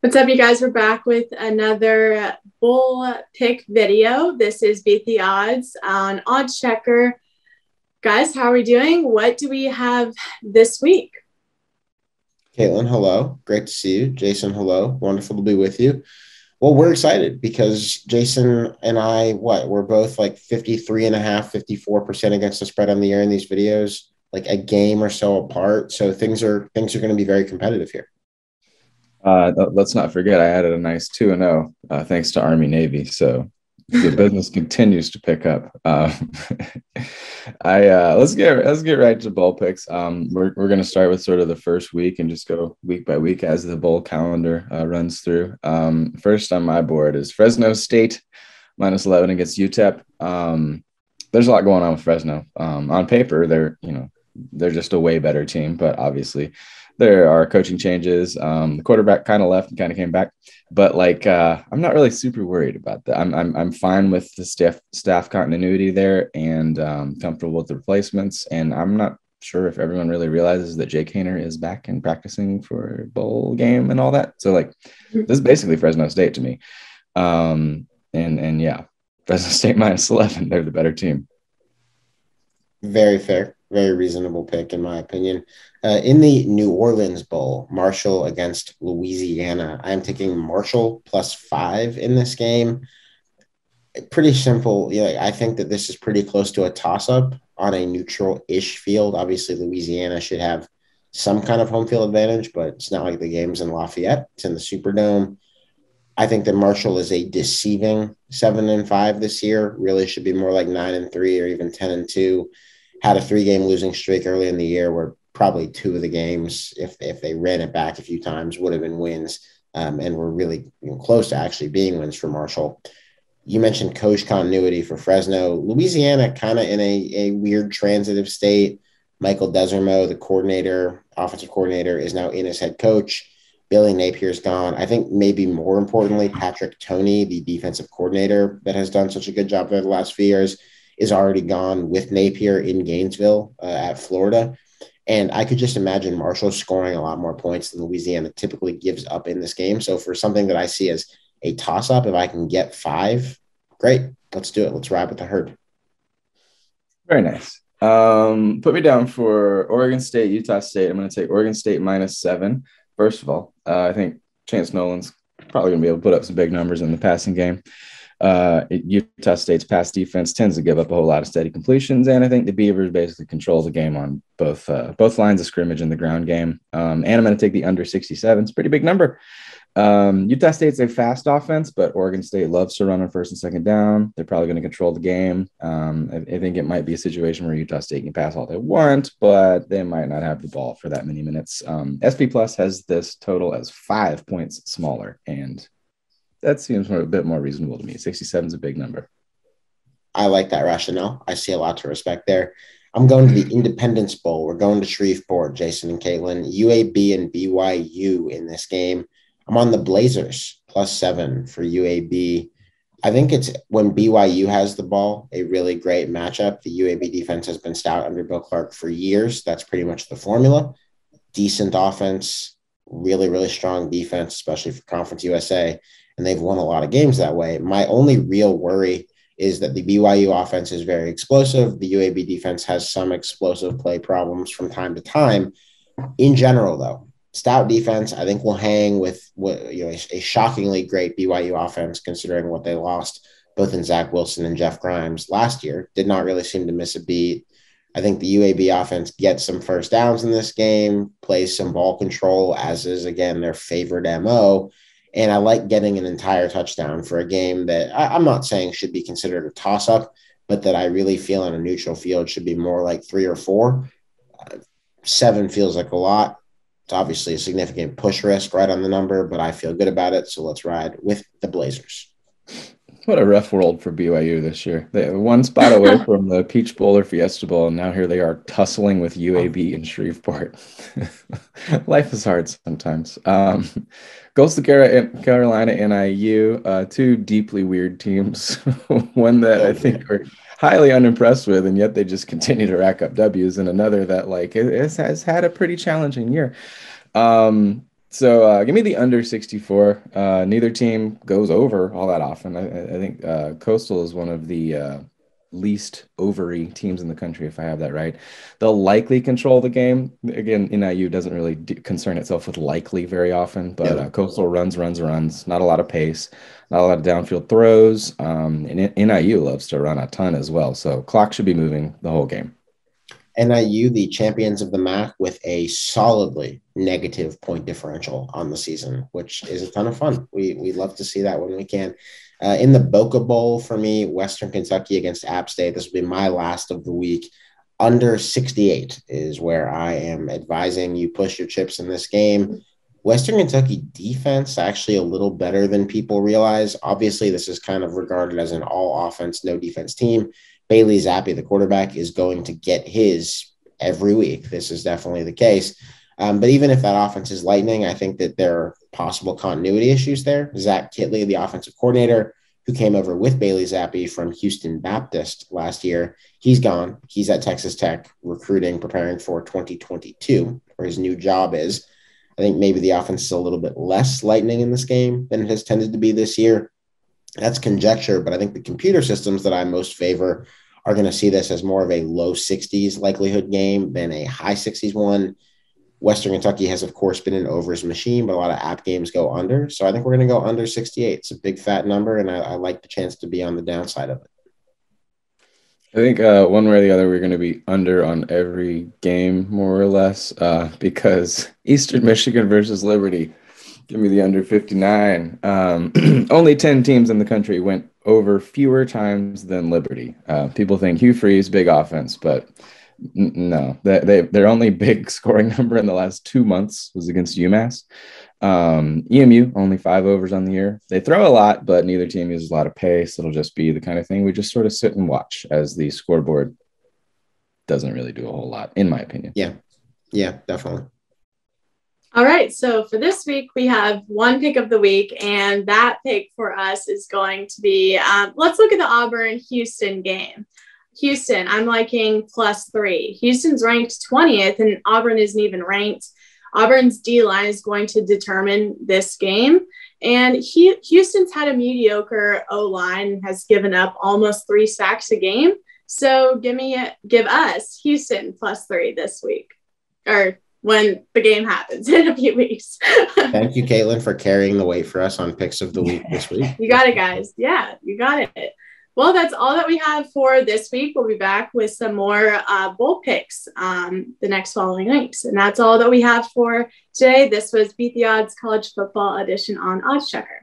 What's up, you guys? We're back with another bull pick video. This is Beat the Odds on Odds Checker. Guys, how are we doing? What do we have this week? Katelyn, hello. Great to see you. Jason, hello. Wonderful to be with you. Well, we're excited because Jason and I, we're both like 53.5, 54% against the spread on the year in these videos, like a game or so apart. So things are going to be very competitive here. Let's not forget I added a nice 2-0 thanks to Army Navy. So the business continues to pick up. Let's get right to bowl picks. We're going to start with sort of the first week and just go week by week as the bowl calendar runs through. First on my board is Fresno State -11 against UTEP. There's a lot going on with Fresno. On paper, they're just a way better team, but obviously there are coaching changes. The quarterback kind of left and kind of came back, but I'm not really super worried about that. I'm fine with the staff continuity there and comfortable with the replacements. And I'm not sure if everyone really realizes that Jake Haener is back and practicing for a bowl game and all that. So this is basically Fresno State to me. And yeah, Fresno State -11. They're the better team. Very fair, very reasonable pick, in my opinion. In the New Orleans Bowl, Marshall against Louisiana, I'm taking Marshall +5 in this game. Pretty simple. Yeah, I think that this is pretty close to a toss-up on a neutral-ish field. Obviously, Louisiana should have some kind of home field advantage, but it's not like the game's in Lafayette. It's in the Superdome. I think that Marshall is a deceiving 7-5 this year. Really should be more like 9-3 or even 10-2. Had a 3-game losing streak early in the year where probably 2 of the games, if they ran it back a few times, would have been wins, and were really close to actually being wins for Marshall. You mentioned coach continuity for Fresno. Louisiana kind of in a weird transitive state. Michael Desormeaux, the offensive coordinator, is now in as head coach. Billy Napier's gone. I think maybe more importantly, Patrick Toney, the defensive coordinator that has done such a good job over the last few years, is already gone with Napier in Gainesville at Florida. And I could just imagine Marshall scoring a lot more points than Louisiana typically gives up in this game. So for something that I see as a toss-up, if I can get 5, great. Let's do it. Let's ride with the herd. Very nice. Put me down for Oregon State, Utah State. I'm going to take Oregon State -7. First of all, I think Chance Nolan's probably going to be able to put up some big numbers in the passing game. Utah State's pass defense tends to give up a whole lot of steady completions, and I think the Beavers basically control the game on both lines of scrimmage in the ground game. And I'm going to take the under 67. It's a pretty big number. Utah State's a fast offense, but Oregon State loves to run on first and second down. They're probably going to control the game. I think it might be a situation where Utah State can pass all they want, but they might not have the ball for that many minutes. SP Plus has this total as 5 points smaller, and that seems a bit more reasonable to me. 67 is a big number. I like that rationale. I see a lot to respect there. I'm going to the Independence Bowl. We're going to Shreveport, Jason and Katelyn. UAB and BYU in this game. I'm on the Blazers +7 for UAB. I think it's when BYU has the ball, a really great matchup. The UAB defense has been stout under Bill Clark for years. That's pretty much the formula. Decent offense, really, really strong defense, especially for Conference USA. And they've won a lot of games that way. My only real worry is that the BYU offense is very explosive. The UAB defense has some explosive play problems from time to time. In general, though, stout defense, I think, will hang with a shockingly great BYU offense, considering what they lost both in Zach Wilson and Jeff Grimes last year. Did not really seem to miss a beat. I think the UAB offense gets some first downs in this game, plays some ball control, as is, again, their favorite MO. And I like getting an entire touchdown for a game that I'm not saying should be considered a toss-up, but that I really feel on a neutral field should be more like 3 or 4. 7 feels like a lot. It's obviously a significant push risk right on the number, but I feel good about it. So let's ride with the Blazers. What a rough world for BYU this year. They were one spot away from the Peach Bowl or Fiesta Bowl, and now here they are tussling with UAB in Shreveport. Life is hard sometimes. Coastal Carolina, NIU, 2 deeply weird teams. One that I think are highly unimpressed with, and yet they just continue to rack up W's, and another that has had a pretty challenging year. So give me the under 64. Neither team goes over all that often. I think Coastal is one of the least ovary teams in the country, if I have that right. They'll likely control the game. Again, NIU doesn't really concern itself with likely very often, but Coastal runs. Not a lot of pace, not a lot of downfield throws. And NIU loves to run a ton as well. So clock should be moving the whole game. NIU, the champions of the MAC, with a solidly negative point differential on the season, which is a ton of fun. We love to see that when we can. In the Boca Bowl, for me, Western Kentucky against App State, this will be my last of the week. Under 68 is where I am advising you push your chips in this game. Western Kentucky defense actually a little better than people realize. Obviously, this is kind of regarded as an all offense, no defense team. Bailey Zappi, the quarterback, is going to get his every week. This is definitely the case. But even if that offense is lightning, I think that there are possible continuity issues there. Zach Kitley, the offensive coordinator, who came over with Bailey Zappi from Houston Baptist last year, he's gone. He's at Texas Tech recruiting, preparing for 2022, where his new job is. I think maybe the offense is a little bit less lightning in this game than it has tended to be this year. That's conjecture, but I think the computer systems that I most favor are going to see this as more of a low 60s likelihood game than a high 60s one. Western Kentucky has, of course, been an overs machine, but a lot of app games go under. So I think we're going to go under 68. It's a big, fat number, and I like the chance to be on the downside of it. I think one way or the other, we're going to be under on every game, more or less, because Eastern Michigan versus Liberty. Give me the under 59. Only 10 teams in the country went over fewer times than Liberty. People think Hugh Freeze, big offense, but no. Their only big scoring number in the last 2 months was against UMass. EMU, only 5 overs on the year. They throw a lot, but neither team uses a lot of pace. It'll just be the kind of thing we just sort of sit and watch, as the scoreboard doesn't really do a whole lot, in my opinion. Yeah, definitely. All right, so for this week, we have one pick of the week, and that pick for us is going to be, let's look at the Auburn-Houston game. Houston, I'm liking +3. Houston's ranked 20th, and Auburn isn't even ranked. Auburn's D-line is going to determine this game, and Houston's had a mediocre O-line, has given up almost 3 sacks a game. So give us Houston +3 this week, or when the game happens in a few weeks. Thank you, Caitlin, for carrying the weight for us on picks of the week this week. You got it, guys. Yeah, you got it. Well, that's all that we have for this week. We'll be back with some more bowl picks the next following weeks. And that's all that we have for today. This was Beat the Odds College Football Edition on Odds Checker.